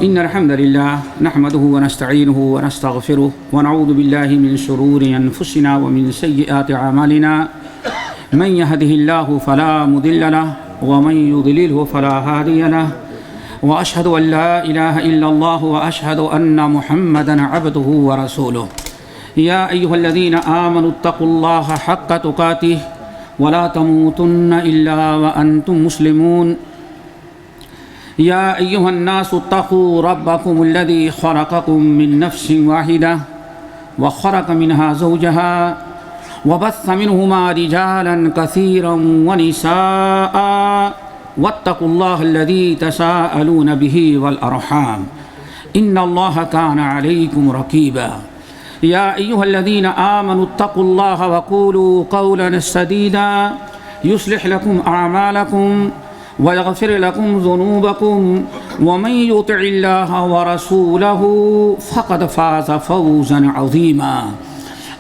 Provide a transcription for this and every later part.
إن الحمد لله نحمده ونستعينه ونستغفره ونعوذ بالله من شرور أنفسنا ومن سيئات أعمالنا من يهده الله فلا مضل له ومن يضلله فلا هادي له وأشهد أن لا إله إلا الله وأشهد أن محمدا عبده ورسوله يا أيها الذين آمنوا اتقوا الله حق تقاته ولا تموتن إلا وأنتم مسلمون يا أيها الناس اتقوا ربكم الذي خلقكم من نفس واحدة وخلق منها زوجها وبث منهما رجالا كثيرا ونساء واتقوا الله الذي تساءلون به والأرحام إن الله كان عليكم رقيبا يا أيها الذين آمنوا اتقوا الله وقولوا قولا سديدا يصلح لكم أعمالكم ويغفر لكم ذنوبكم ومن يطع الله ورسوله فقد فاز فوزا عظيما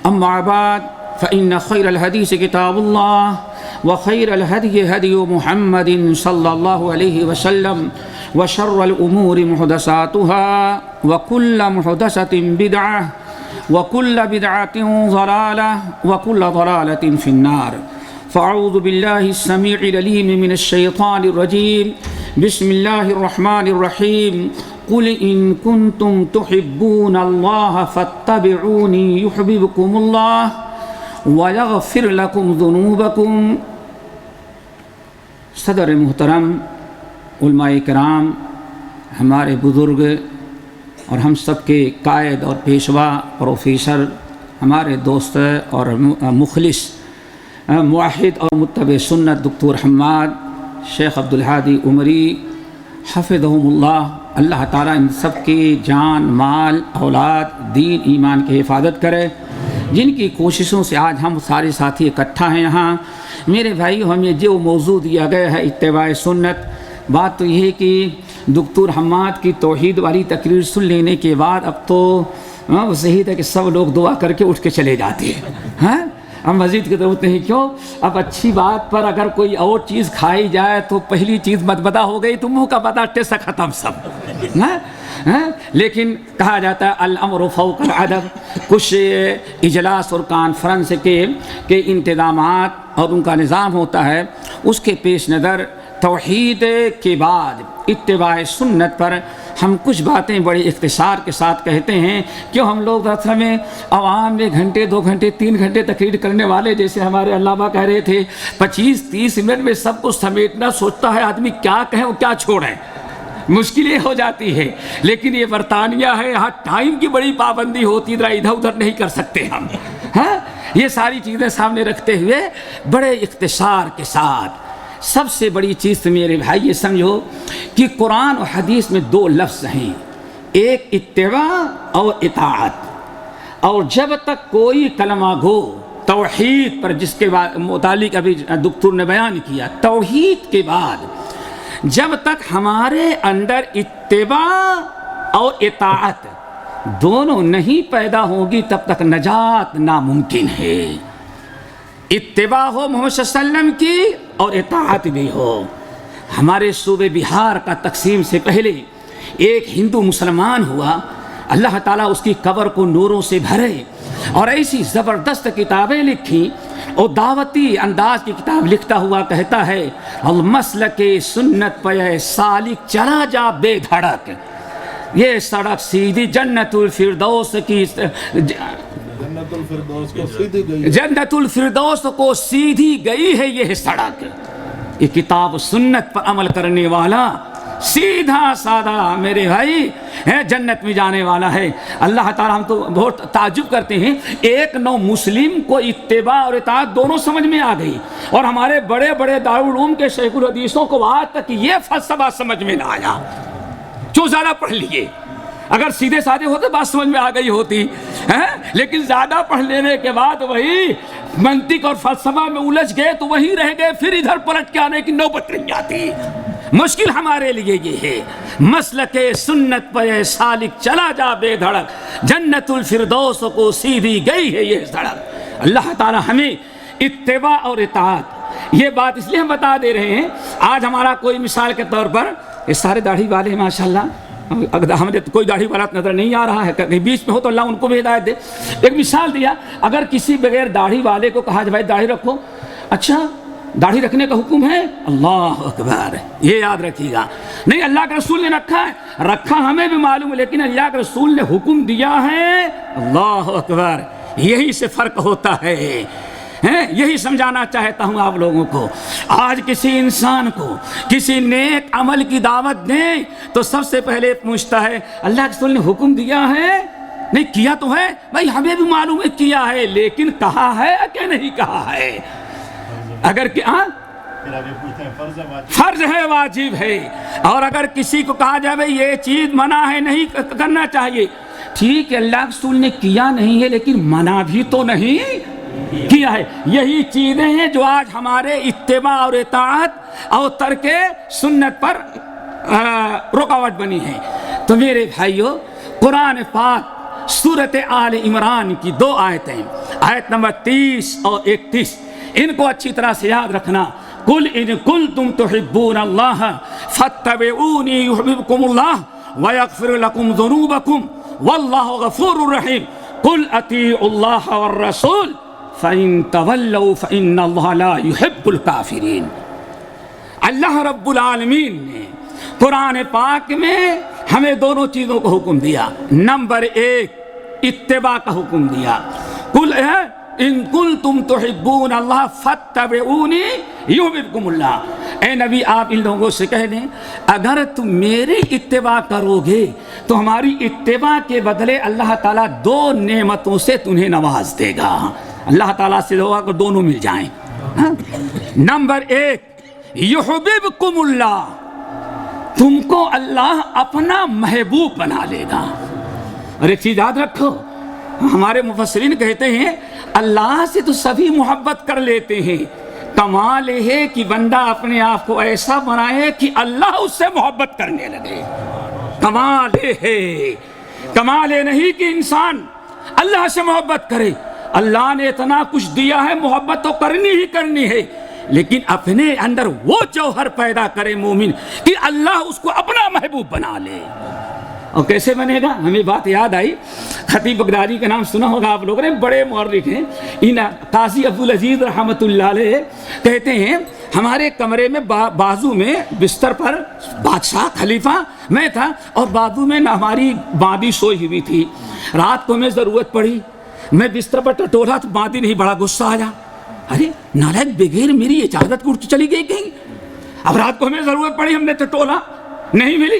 أما بعد فإن خير الحديث كتاب الله وخير الهدي هدي محمد صلى الله عليه وسلم وشر الأمور محدثاتها وكل محدثة بدعة وكل بدعة ضلالة وكل ضلالة في النار فأعوذ بالله السميع العليم من الشيطان الرجيم بسم الله الرحمن الرحيم قل إن كنتم تحبون الله فاتبعوني يحببكم الله ويغفر لكم ذنوبكم. صدر محترم، علماء کرام، ہمارے بزرگ اور ہم سب کے قائد اور پیشوا پروفیسر، ہمارے دوست اور مخلص موحد اور متبع سنت دکتور حماد شیخ عبدالہادی عمری حفظہم اللہ، اللہ تعالیٰ ان سب کی جان، مال، اولاد، دین، ایمان کی حفاظت کرے. جن کی کوششوں سے آج ہم سارے ساتھی اکٹھا ہیں یہاں. میرے بھائی، ہمیں جو موضوع دیا گیا ہے اتباع سنت، بات تو یہ ہے کہ دکتور حماد کی توحید والی تقریر سن لینے کے بعد اب تو صحیح ہے کہ سب لوگ دعا کر کے اٹھ کے چلے جاتے ہیں. ہاں، اب مزید کی ضرورت نہیں. کیوں؟ اب اچھی بات پر اگر کوئی اور چیز کھائی جائے تو پہلی چیز مدبدہ ہو گئی تو منہ کا بدا ٹیسا ختم سب. لیکن کہا جاتا ہے الامر فوق العدد. کچھ اجلاس اور کانفرنس کے انتظامات اور ان کا نظام ہوتا ہے، اس کے پیش نظر توحید کے بعد اتباع سنت پر ہم کچھ باتیں بڑے اختصار کے ساتھ کہتے ہیں. کیوں ہم لوگ اصل میں عوام میں گھنٹے 2 گھنٹے 3 گھنٹے تقریر کرنے والے، جیسے ہمارے علامہ کہہ رہے تھے 25-30 منٹ میں سب کچھ سمیٹنا سوچتا ہے آدمی کیا کہیں اور کیا چھوڑیں، مشکلیں ہو جاتی ہے. لیکن یہ برطانیہ ہے، یہاں ٹائم کی بڑی پابندی ہوتی، ذرا ادھر ادھر نہیں کر سکتے ہم. ہاں، یہ ساری چیزیں سامنے رکھتے ہوئے بڑے اختصار کے ساتھ سب سے بڑی چیز تو میرے بھائی یہ سمجھو کہ قرآن و حدیث میں 2 لفظ ہیں، ایک اتباع اور اطاعت. اور جب تک کوئی کلمہ گو توحید پر، جس کے متعلق ابھی دکتور نے بیان کیا، توحید کے بعد جب تک ہمارے اندر اتباع اور اطاعت دونوں نہیں پیدا ہوگی تب تک نجات ناممکن ہے. اتباع ہو محمد صلی اللہ علیہ وسلم کی اور اطاعت بھی ہو. ہمارے صوبے بہار کا تقسیم سے پہلے ایک ہندو مسلمان ہوا، اللہ تعالیٰ اس کی قبر کو نوروں سے بھرے اور ایسی زبردست کتابیں لکھی. اور دعوتی انداز کی کتاب لکھتا ہوا کہتا ہے المسلک سنت پہ سالک چلا جا بے دھڑک، یہ سڑک سیدھی جنت الفردوس کی، جنت الفردوس کو سیدھی گئی ہے یہ سڑک. یہ کتاب سنت پر عمل کرنے والا سیدھا سادہ میرے بھائی ہے جنت میں جانے والا ہے. اللہ تعالیٰ، ہم تو بہت تعجب کرتے ہیں، ایک نو مسلم کو اتباع اور اطاعت دونوں سمجھ میں آ گئی، اور ہمارے بڑے بڑے دارالعلوم کے شیخ الحدیثوں کو آج تک یہ فلسفہ سمجھ میں نہ آیا. جو زیادہ پڑھ لیے، اگر سیدھے سادے ہوتے بات سمجھ میں آ گئی ہوتی، لیکن زیادہ پڑھ لینے کے بعد وہی منطق اور فلسفہ میں الجھ گئے تو وہی رہ گئے، پھر ادھر پلٹ کے آنے کی نوبت نہیں آتی. مشکل ہمارے لیے یہ ہے. مسلک سنت پہ سالک چلا جا بے دھڑک، جنت الفردوس کو سیدھی گئی ہے یہ سڑک. اللہ تعالی ہمیں اتباع اور اطاعت، یہ بات اس لیے ہم بتا دے رہے ہیں. آج ہمارا کوئی مثال کے طور پر یہ سارے داڑھی والے ماشاءاللہ اگر ہمیں کوئی داڑھی والا نظر نہیں آ رہا ہے، کہیں بیچ میں ہو تو اللہ ان کو بھی ہدایت دے۔ ایک مثال دیا، اگر کسی بغیر داڑھی والے کو کہا جائے بھائی داڑھی رکھو، اچھا داڑھی رکھنے کا حکم ہے؟ اللہ اکبر، یہ یاد رکھیے گا، نہیں اللہ کے رسول نے رکھا ہے، رکھا ہمیں بھی معلوم ہے، لیکن اللہ کے رسول نے حکم دیا ہے، اللہ اکبر، یہی سے فرق ہوتا ہے۔ یہی سمجھانا چاہتا ہوں آپ لوگوں کو۔ آج کسی انسان کو کسی نیک عمل کی دعوت دیں تو سب سے پہلے پوچھتا ہے اللہ کے رسول نے حکم دیا ہے؟ نہیں کیا تو ہے بھائی، ہمیں بھی معلوم ہے کیا ہے، لیکن کہا ہے کہ نہیں کہا ہے؟ اگر فرض ہے، واجب ہے، اور اگر کسی کو کہا جائے بھائی یہ چیز منع ہے، نہیں کرنا چاہیے، ٹھیک ہے اللہ کے رسول نے کیا نہیں ہے لیکن منع بھی تو نہیں کیا ہے۔ یہی چیزیں ہیں جو آج ہمارے اتباع اور اطاعت اور ترک سنت پر رکاوٹ بنی ہے۔ تو میرے بھائیو، قرآن پاک سورۃ آل عمران کی 2 آیتیں، آیت نمبر 30 اور 31، ان کو اچھی طرح سے یاد رکھنا۔ قل ان کنتم تحبون اللہ فاتبعونی یحببکم اللہ ویغفر لکم ذنوبکم واللہ غفور رحیم قل اطیعوا اللہ والرسول فَإِن تَوَلَّوْا فَإِنَّ اللَّهَ لَا يُحِبُّ الْكَافِرِينَ۔ اللہ رب العالمین نے قرآن پاک میں ہمیں دونوں چیزوں کو حکم دیا۔ نمبر 1 اتباع کا حکم دیا، قل ان کنتم تحبون اللہ فاتبعونی یحببکم اللہ۔ اے نبی آپ ان لوگوں سے کہہ دیں اگر تم میری اتباع کرو گے تو ہماری اتباع کے بدلے اللہ تعالیٰ 2 نعمتوں سے تمہیں نواز دے گا۔ اللہ تعالیٰ سے دعا کر دونوں مل جائیں۔ نمبر 1 یحببکم اللہ، تم کو اللہ اپنا محبوب بنا لے گا۔ اور ایک چیز یاد رکھو، ہمارے مفسرین کہتے ہیں اللہ سے تو سبھی محبت کر لیتے ہیں، کمال ہے کہ بندہ اپنے آپ کو ایسا بنائے کہ اللہ اس سے محبت کرنے لگے۔ کمال ہے، کمال نہیں کہ انسان اللہ سے محبت کرے۔ اللہ نے اتنا کچھ دیا ہے، محبت تو کرنی ہی کرنی ہے، لیکن اپنے اندر وہ جوہر پیدا کرے مومن کہ اللہ اس کو اپنا محبوب بنا لے۔ اور کیسے بنے گا؟ ہمیں بات یاد آئی، خطیب بغدادی کا نام سنا ہوگا آپ لوگوں نے، بڑے مورخ ہیں، قاضی عبدالعزیز رحمۃ اللہ علیہ کہتے ہیں ہمارے کمرے میں بازو میں بستر پر بادشاہ خلیفہ میں تھا اور بازو میں ہماری باندی سوئی ہوئی تھی۔ رات کو ہمیں ضرورت پڑی، میں بستر پر ٹٹولا تو باندی نہیں، بڑا غصہ آیا، ارے نالائق بغیر میری اجازت کو چلی گئی کہیں۔ اب رات کو ہمیں ضرورت پڑی، ہم نے ٹٹولا نہیں ملی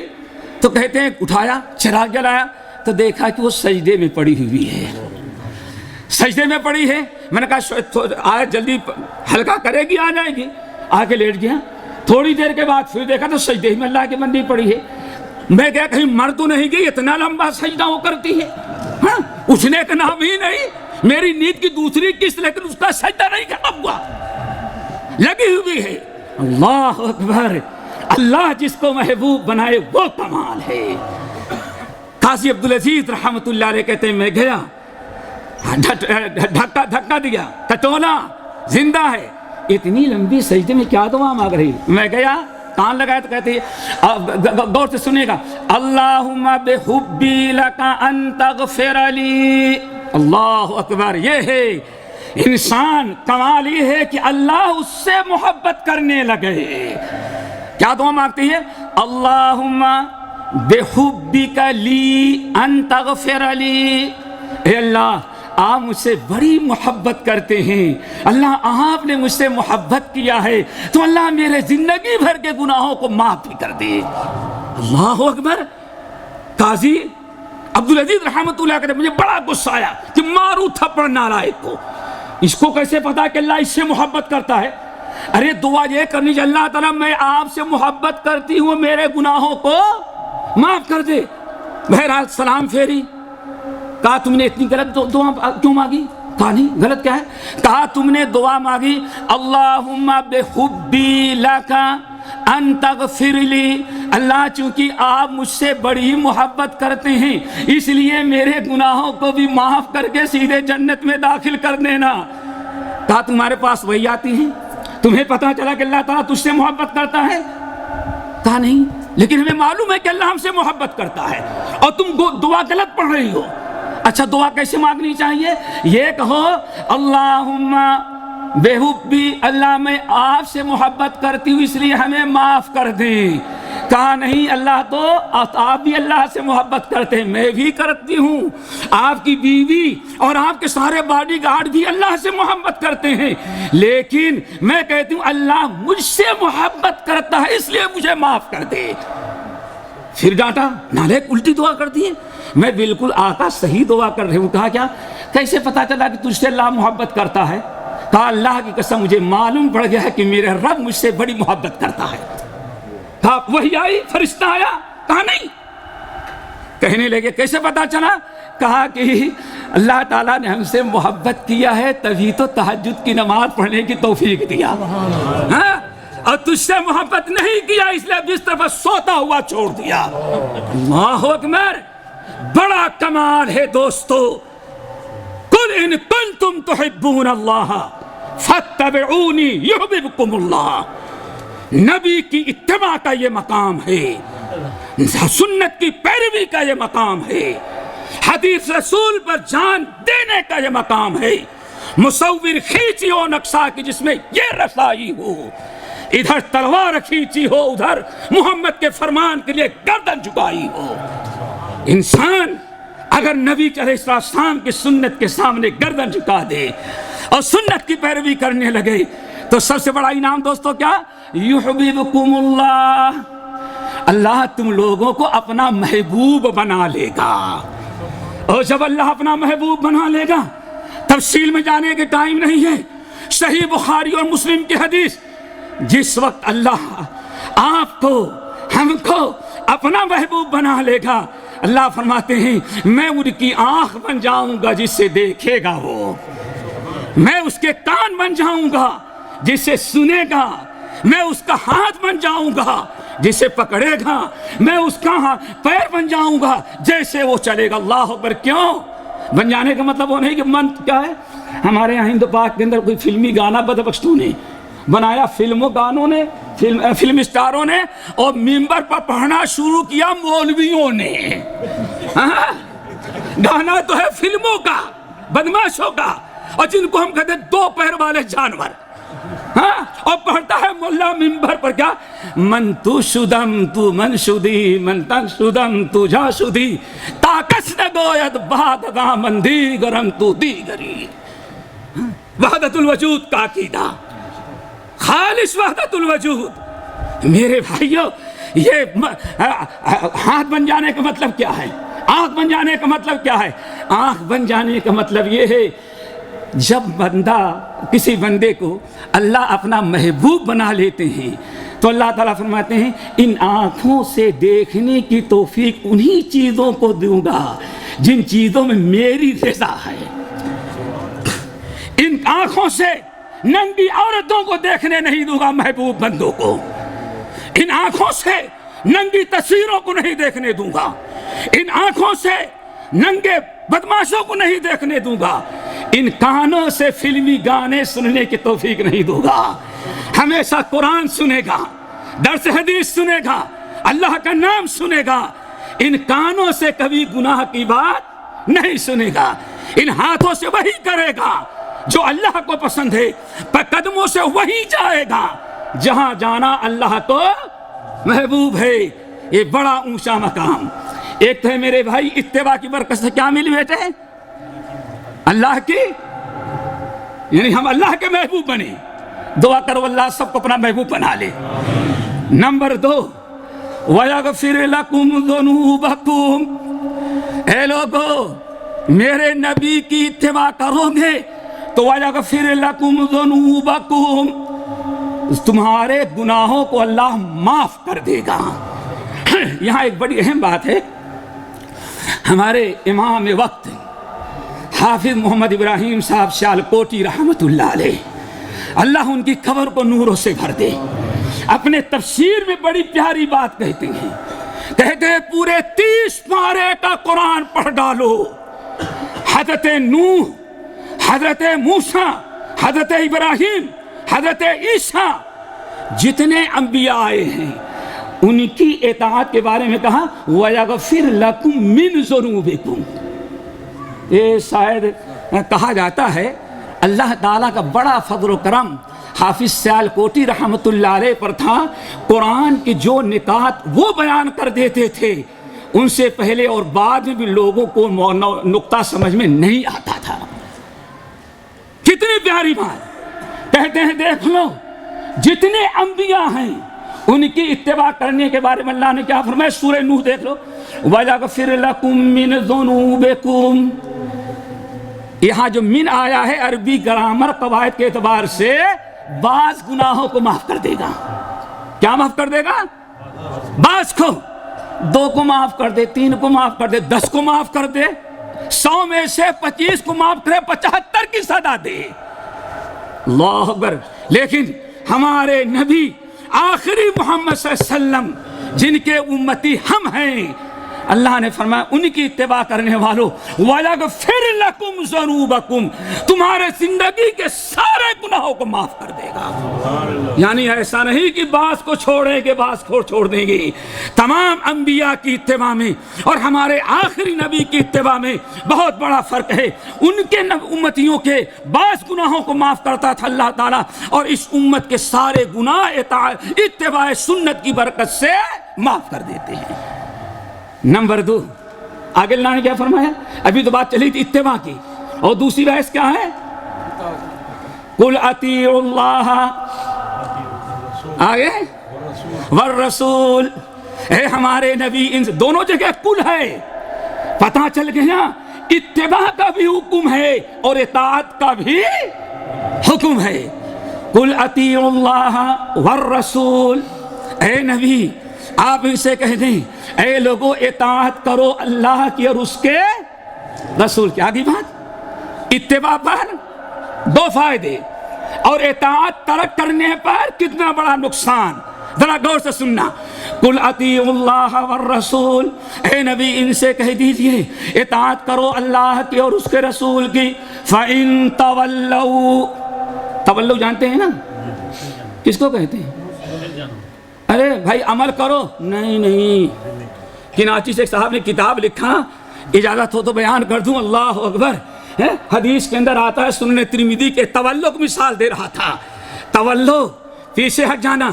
تو کہتے ہیں اٹھایا، چراغ جلایا تو دیکھا کہ وہ سجدے میں پڑی ہوئی ہے، سجدے میں پڑی ہے۔ میں نے کہا آج جلدی ہلکا کرے گی، آ جائے گی، آ کے لیٹ گیا۔ تھوڑی دیر کے بعد پھر دیکھا تو سجدے میں اللہ کی بندی پڑی ہے۔ میں کہا کہیں مر تو نہیں گئی، اتنا لمبا سجدہ وہ کرتی ہے، ہاں اٹھنے کا نام ہی نہیں، میری نیند کی دوسری قسط لیکن اس کا سجدہ نہیں ختم ہوا، لگی ہوئی ہے۔ اللہ اکبر، اللہ جس کو محبوب بنائے وہ کمال ہے۔ قاضی عبدالعزیز رحمۃ اللہ علیہ کہتے ہیں میں گیا، دھکا دیا، ٹٹولا، زندہ ہے، اتنی لمبی سجدے میں کیا دعا مانگ رہی؟ میں گیا، کان لگایا تو کہتے ہیں غور سے سنیے گا، اللہم بحبی لک ان تغفر لی۔ اللہ اکبر، یہ ہے انسان، کمال یہ ہے کہ اللہ اس سے محبت کرنے لگے۔ کیا دعا مانگتی ہے؟ اللہم بحبک لی ان تغفر لی، اے اللہ آپ مجھ سے بڑی محبت کرتے ہیں، اللہ آپ نے مجھ سے محبت کیا ہے تو اللہ میرے زندگی بھر کے گناہوں کو معاف بھی کر دے۔ اللہ اکبر۔ قاضی عبدالعزیز رحمۃ اللہ کہتے مجھے بڑا غصہ آیا کہ مارو تھپڑ نالائق کو، اس کو کیسے پتا کہ اللہ اس سے محبت کرتا ہے؟ ارے دعا یہ کرنی کہ اللہ تعالیٰ میں آپ سے محبت کرتی ہوں، میرے گناہوں کو معاف کر دے۔ بہرحال سلام پھیری، کہا تم نے اتنی غلط دعا کیوں مانگی؟ کہا نہیں غلط کیا ہے؟ کہا تم نے دعا مانگی اللہم بحبی لک ان تغفر لی، اللہ چونکہ آپ مجھ سے بڑی محبت کرتے ہیں اس لیے میرے گناہوں کو بھی معاف کر کے سیدھے جنت میں داخل کر دینا۔ کہا تمہارے پاس وہی آتی ہیں، تمہیں پتہ چلا کہ اللہ تعالیٰ تجھ سے محبت کرتا ہے؟ کہا نہیں، لیکن ہمیں معلوم ہے کہ اللہ ہم سے محبت کرتا ہے، اور تم دعا غلط پڑھ رہی ہو۔ اچھا دعا کیسے مانگنی چاہیے؟ یہ کہو اللہم بحبی، اللہ میں آپ سے محبت کرتی ہوں اس لیے ہمیں معاف کر دیں۔ کہا نہیں، اللہ تو آپ بھی اللہ سے محبت کرتے ہیں، میں بھی کرتی ہوں، آپ کی بیوی اور آپ کے سارے باڈی گارڈ بھی اللہ سے محبت کرتے ہیں، لیکن میں کہتی ہوں اللہ مجھ سے محبت کرتا ہے اس لیے مجھے معاف کر دے۔ پھر ڈانٹا، نالے الٹی دعا کر دی ہے۔ میں بالکل آقا صحیح دعا کر رہے ہوں۔ کہا کیا؟ کیسے پتا چلا کہ تجھ سے اللہ محبت کرتا ہے؟ کہا اللہ کی قسم مجھے معلوم پڑ گیا ہے کہ میرے رب مجھ سے بڑی محبت کرتا ہے۔ کہا وحی آئی، فرشتہ آیا؟ کہا نہیں۔ کہنے لگے کیسے پتا چلا؟ کہا کہ اللہ تعالیٰ نے ہم سے محبت کیا ہے تبھی تو تہجد کی نماز پڑھنے کی توفیق دیا، ہاں، اور تجھ سے محبت نہیں کیا اس لیے بستر پر سوتا ہوا چھوڑ دیا۔ اللہ اکبر، بڑا کمال ہے دوستو۔ قل ان کنتم تحبون اللہ فاتبعونی یحببکم اللہ۔ نبی کی اتباع کا یہ مقام ہے، سنت کی پیروی کا یہ مقام ہے، حدیث رسول پر جان دینے کا یہ مقام ہے۔ مصور کھینچی ہو نقشہ کی جس میں یہ رسائی ہو، ادھر تلوار کھینچی ہو ادھر محمد کے فرمان کے لیے گردن جھکائی ہو۔ انسان اگر نبی علیہ السلام کی سنت کے سامنے گردن جھکا دے اور سنت کی پیروی کرنے لگے تو سب سے بڑا انعام دوستو کیا؟ یحببکم اللہ، اللہ تم لوگوں کو اپنا محبوب بنا لے گا۔ اور جب اللہ اپنا محبوب بنا لے گا، تفصیل میں جانے کے ٹائم نہیں ہے، صحیح بخاری اور مسلم کی حدیث، جس وقت اللہ آپ کو ہم کو اپنا محبوب بنا لے گا، اللہ فرماتے ہیں میں ان کی آنکھ بن جاؤں گا جس سے دیکھے گا وہ، میں اس کے کان بن جاؤں گا جس سے سنے گا، میں اس کا ہاتھ بن جاؤں گا جسے پکڑے گا، میں اس کا پیر بن جاؤں گا جیسے وہ چلے گا۔ اللہ اکبر۔ کیوں بن جانے کا مطلب وہ نہیں کہ من کیا ہے؟ ہمارے یہاں ہند پاک کے اندر کوئی فلمی گانا بدبختوں نے بنایا، فلموں گانوں نے، فلم اسٹاروں نے، اور ممبر پر پڑھنا شروع کیا مولویوں نے۔ گانا تو ہے فلموں کا، بدماشوں کا، اور جن کو ہم کہتے ہیں دو پیر والے جانور، ہاں، اور پڑھتا ہے ملا ممبر پر کیا؟ من تو شدم تو من شدی، من تن شدم تو جا شدی، تاکس نگوید بادگاہ من دیگرم تو دیگری۔ وحدت الوجود کا عقیدہ، خالص وحدت الوجود۔ میرے بھائیو، یہ ہاتھ بن جانے کا مطلب کیا ہے؟ آنکھ بن جانے کا مطلب کیا ہے؟ آنکھ بن جانے کا مطلب یہ ہے جب بندہ کسی بندے کو اللہ اپنا محبوب بنا لیتے ہیں تو اللہ تعالیٰ فرماتے ہیں ان آنکھوں سے دیکھنے کی توفیق انہی چیزوں کو دوں گا جن چیزوں میں میری رضا ہے۔ ان آنکھوں سے ننگی عورتوں کو دیکھنے نہیں دوں گا محبوب بندوں کو، ان آنکھوں سے ننگی تصویروں کو نہیں دیکھنے دوں گا، ان آنکھوں سے ننگے بدماشوں کو نہیں دیکھنے دوں گا، ان کانوں سے فلمی گانے سننے کی توفیق نہیں دوں گا، ہمیشہ قرآن سنے گا، درس حدیث سنے گا، اللہ کا نام سنے گا، ان کانوں سے کبھی گناہ کی بات نہیں سنے گا، ان ہاتھوں سے وہی کرے گا جو اللہ کو پسند ہے، پر قدموں سے وہی جائے گا جہاں جانا اللہ کو محبوب ہے۔ یہ بڑا اونچا مقام۔ ایک تو ہے میرے بھائی اتباع کی برکت سے کیا ملی بیٹے؟ اللہ کی، یعنی ہم اللہ کے محبوب بنے۔ دعا کرو اللہ سب کو اپنا محبوب بنا لے۔ نمبر 2، وَيَغْفِرْ لَكُمْ ذُنُوبَكُمْ، اے لوگو میرے نبی کی اتباع کرو گے تو وَيَغْفِرْ لَكُمْ ذُنُوبَكُمْ، تمہارے گناہوں کو اللہ معاف کر دے گا۔ یہاں ایک بڑی اہم بات ہے، ہمارے امام وقت حافظ محمد ابراہیم صاحب سیالکوٹی رحمت اللہ علیہ، اللہ ان کی قبر کو نوروں سے بھر دے، اپنے تفسیر میں بڑی پیاری بات کہتے ہیں، کہتے ہیں پورے 30 پارے کا قرآن پڑھ ڈالو، حضرت نوح، حضرت موسیٰ، حضرت ابراہیم، حضرت عیسیٰ، جتنے انبیاء آئے ہیں ان کی اطاعت کے بارے میں کہا وَيَغْفِرْ لَكُمْ مِنْ ذُنُوبِكُمْ. یہ شاید کہا جاتا ہے اللہ تعالیٰ کا بڑا فضل و کرم حافظ سیالکوٹی رحمۃ اللہ علیہ پر تھا. قرآن کی جو نکات وہ بیان کر دیتے تھے ان سے پہلے اور بعد میں بھی لوگوں کو نقطہ سمجھ میں نہیں آتا تھا. کتنی پیاری بات. کہتے ہیں دیکھ لو جتنے انبیاء ہیں ان کی اتباع کرنے کے بارے میں اللہ نے کیا فرمایا. سورہ نوح دیکھ لو وَيَغْفِرْ لَكُم مِّن ذُنُوبِكُم. یہاں جو من آیا ہے عربی گرامر قواعد کے اعتبار سے بعض گناہوں کو معاف کر دے گا. کیا معاف کر دے گا؟ بعض کو. 2 کو معاف کر دے, 3 کو معاف کر دے, 10 کو معاف کر دے, 100 میں سے 25 کو معاف کرے, 75 کی سزا دے. اللہ اکبر. لیکن ہمارے نبی آخری محمد صلی اللہ علیہ وسلم جن کے امتی ہم ہیں, اللہ نے فرمایا ان کی اتباع کرنے والوں وَيَغْفِرْ لَكُمْ ذُنُوبَكُمْ, تمہارے زندگی کے سارے گناہوں کو معاف کر دے گا. یعنی ایسا نہیں کہ بعض کو چھوڑیں گے بعض کو چھوڑ دیں گے. تمام انبیاء کی اتباع میں اور ہمارے آخری نبی کی اتباع میں بہت بڑا فرق ہے. ان کے امتیوں کے بعض گناہوں کو معاف کرتا تھا اللہ تعالیٰ, اور اس امت کے سارے گناہ اتباع سنت کی برکت سے معاف کر دیتے ہیں. نمبر 2, آگے اللہ نے کیا فرمایا؟ ابھی تو بات چلی تھی اتباع کی, اور دوسری بحث کیا ہے؟ قُلْ أَطِيعُوا اللَّهَ, آگے والرسول. اے ہمارے نبی, ان دونوں جگہ کل ہے. پتہ چل گیا اتباع کا بھی حکم ہے اور اطاعت کا بھی حکم ہے. قُلْ أَطِيعُوا اللَّهَ وَالرَّسُولَ. اے نبی آپ ان سے کہہ دیں اے لوگوں اطاعت کرو اللہ کی اور اس کے رسول کی. آگے بات اتباع پر 2 فائدے اور اطاعت ترک کرنے پر کتنا بڑا نقصان. ذرا غور سے سننا. قُلْ أَطِيعُوا اللَّهَ وَالرَّسُولَ. اے نبی ان سے کہہ دیجئے اطاعت کرو اللہ کی اور اس کے رسول کی. فَإِن تَوَلَّوْا, تولو جانتے ہیں نا کس کو کہتے ہیں؟ ارے بھائی عمل کرو. نہیں. کراچی سے ایک صاحب نے کتاب لکھا, اجازت ہو تو بیان کر دوں. اللہ اکبر. حدیث کے اندر آتا ہے, سنن ترمذی کے تولو کی مثال دے رہا تھا. تولو پیچھے ہٹ جانا,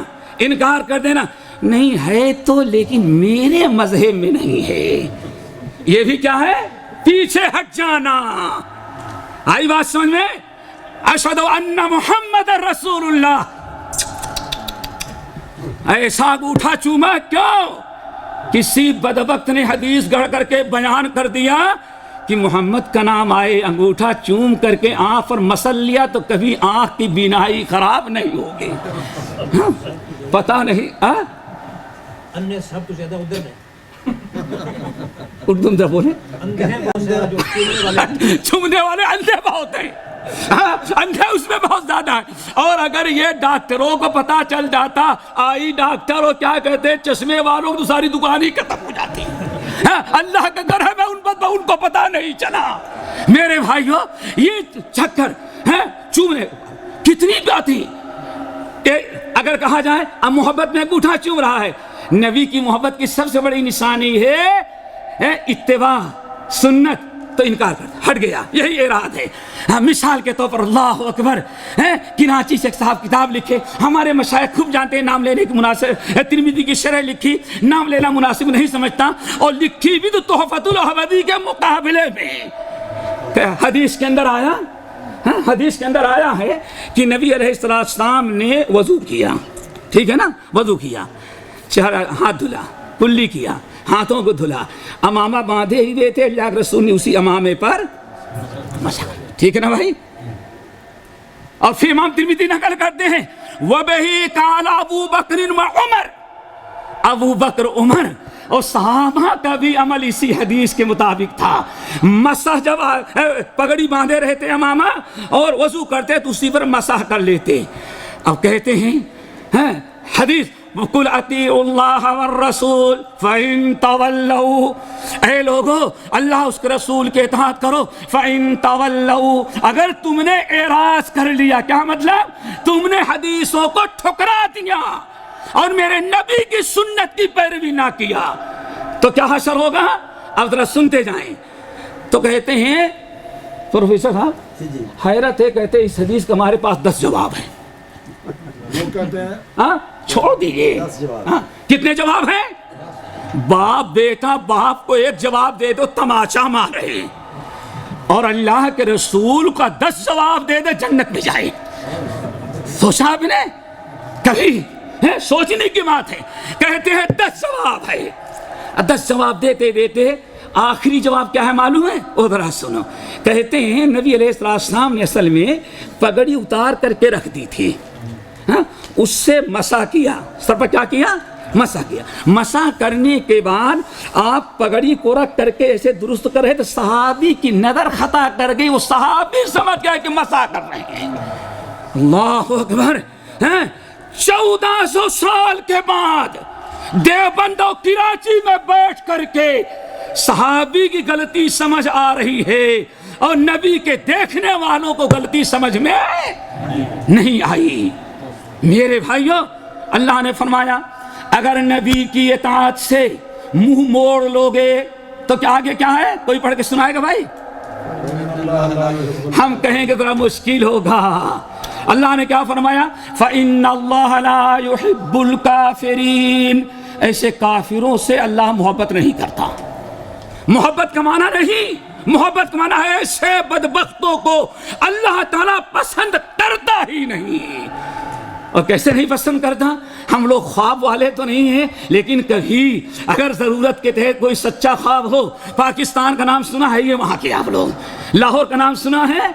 انکار کر دینا. نہیں ہے تو لیکن میرے مذہب میں نہیں ہے. یہ بھی کیا ہے؟ پیچھے ہٹ جانا. آئی بات سمجھ میں؟ اشہد ان محمد رسول اللہ. ایسا انگوٹھا چوما کیوں؟ کسی بدبخت نے حدیث گڑھ کر کے بیان کر دیا کہ محمد کا نام آئے, انگوٹھا چوم کر کے آنکھ پر مسل لیا تو کبھی آنکھ کی بینائی خراب نہیں ہوگی. پتہ نہیں انہیں سب تو زیادہ ادھر ہے. اردو میں بولے چومنے والے اندھے بہت ہیں. اندھے اس میں بہت زیادہ ہے. اور اگر یہ ڈاکٹروں کو پتا چل جاتا, آئی ڈاکٹر اور کیا کہتے ہیں چشمے والوں تو ساری دکان ہی ختم ہو جاتی. اللہ کا گھر ہے, میں ان کو پتا نہیں چلا. میرے بھائیو یہ چکر ہے چومنے کتنی باتیں. اگر کہا جائے اب محبت میں انگوٹھا چوم رہا ہے, نبی کی محبت کی سب سے بڑی نشانی ہے اتباع سنت, تو انکار کر ہٹ گیا. یہی اراد ہے. مثال کے طور پر اللہ اکبر, کراچی سے ایک صاحب کتاب لکھے, ہمارے مشائخ خوب جانتے ہیں, نام لینے کی مناسب, ترمذی کی شرح لکھی, نام لینا مناسب نہیں سمجھتا, اور لکھی بھی تو تحفۃ الاحمدی کے مقابلے میں. حدیث کے اندر آیا, حدیث کے اندر آیا ہے کہ نبی علیہ السلام نے وضو کیا, ٹھیک ہے نا, وضو کیا, ہاتھ دھلا, کلی کیا, ہاتھوں کو دھلا, امامہ باندھے ہوئے تھے, اللہ کے رسول نے اسی امامے پر مسح. ٹھیک ہے نا بھائی. اور پھر امام ترمذی نقل کرتے ہیں وَبِهِ قَالَ ابو بکر وعمر, ابو بکر عمر اور صحابہ کا بھی عمل اسی حدیث کے مطابق تھا. مسح جب پگڑی باندھے رہتے امامہ اور وضو کرتے تو اسی پر مسح کر لیتے. اب کہتے ہیں حدیث قُلْ أَطِيعُوا اللَّهَ وَالرَّسُولَ فَإِن تَوَلَّوْا, اے لوگو اللہ اس کے رسول کے اطاعت کرو. فَإِن تَوَلَّوْا, اگر تم نے اعراض کر لیا, کیا مطلب؟ تم نے حدیثوں کو ٹھکرا دیا, اور میرے نبی کی سنت کی پیروی نہ کیا تو کیا حشر ہوگا؟ اب ذرا سنتے جائیں. تو کہتے ہیں پروفیسر صاحب حیرت ہے، کہتے ہیں اس حدیث کا ہمارے پاس 10 جواب ہیں. وہ کہتے ہیں ہاں چھوڑ دیجیے. ہاں کتنے جواب ہیں؟ باپ بیٹا باپ کو ایک جواب دے دو تماشا مار رہے، اور اللہ کے رسول کا 10 جواب دے دے جنت میں جائے. سوچا آپ نے کبھی؟ سوچنے کی بات ہے. کہتے ہیں 10 جواب ہے. 10 جواب دیتے دیتے آخری جواب کیا ہے معلوم ہے؟ وہ ذرا سنو. کہتے ہیں نبی علیہ السلام نے اصل میں پگڑی اتار کر کے رکھ دی تھی. اس سے مسح کیا، سر پر کیا کیا؟ مسح کیا. مسح کرنے کے بعد آپ پگڑی کو رکھ کر کے ایسے درست کر رہے تو صحابی کی نظر خطا کر گئی. وہ صحابی سمجھ گئے کہ مسح کر رہے ہیں. اللہ اکبر. 1400 سال کے بعد دیوبند اور کراچی میں بیٹھ کر کے صحابی کی غلطی سمجھ آ رہی ہے اور نبی کے دیکھنے والوں کو غلطی سمجھ میں نہیں آئی. میرے بھائیوں، اللہ نے فرمایا اگر نبی کی اطاعت سے منہ موڑ لوگے تو کیا آگے کیا ہے؟ کوئی پڑھ کے سنائے گا بھائی؟ ہم کہیں گے ذرا مشکل ہوگا. اللہ نے کیا فرمایا؟ فَإِنَّ اللَّهَ لَا يُحِبُّ الْكَافِرِينَ. ایسے کافروں سے اللہ محبت نہیں کرتا. محبت کا معنی نہیں، محبت کا معنی ہے ایسے بدبختوں کو اللہ تعالیٰ پسند کرتا ہی نہیں. اور کیسے نہیں پسند کرتا؟ ہم لوگ خواب والے تو نہیں ہیں، لیکن کبھی اگر ضرورت کے تحت کوئی سچا خواب ہو. پاکستان کا نام سنا ہے یہ وہاں کے آپ لوگ؟ لاہور کا نام سنا ہے؟